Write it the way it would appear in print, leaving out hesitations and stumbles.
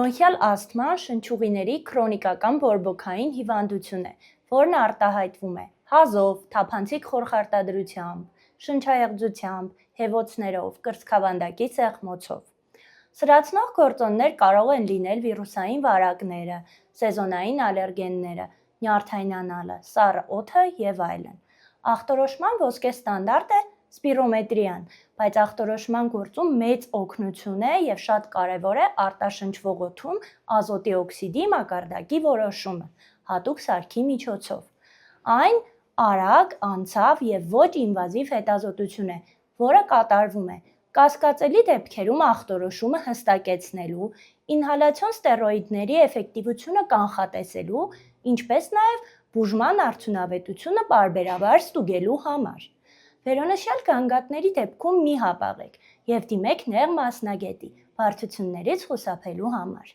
Բրոնխիալ ասթման շնչուղիների քրոնիկական բորբոքային հիվանդություն է, որն արտահայտվում է հազով, թափանցիկ խորխարտադրությամբ, շնչաեղձությամբ, հևոցներով, կրծքավանդակի սեղմոցով։ Սրացնող գործոններ կարող են լինել վիրուսային վարակները, սեզոնային ալերգենները, նյարդայնանալը, սառը օդը և այլն։ Ախտորոշման ոսկե ստանդարտ է սպիրոմետրիան, բայց ախտորոշման գործում մեծ օգնություն է և շատ կարևոր է արտաշնչվող օդում ազոտի օքսիդի մակարդակի որոշումը, հատուկ սարքի միջոցով։ Այն արագ, անձավ և ոչ ինվազիվ հետազոտություն է, որը կատարվում է կասկածելի դեպքերում ախտորոշումը հստակեցնելու, ինհալյացիոն ստերոիդների էֆեկտիվությունը կանխատեսելու, ինչպես նաև բուժման արդյունավետությունը պարբերաբար ստուգելու համար։ Վերոնշյալ գանգատների դեպքում մի հապաղեք և դիմեք նեղ մասնագետի բարդություններից խուսափելու համար։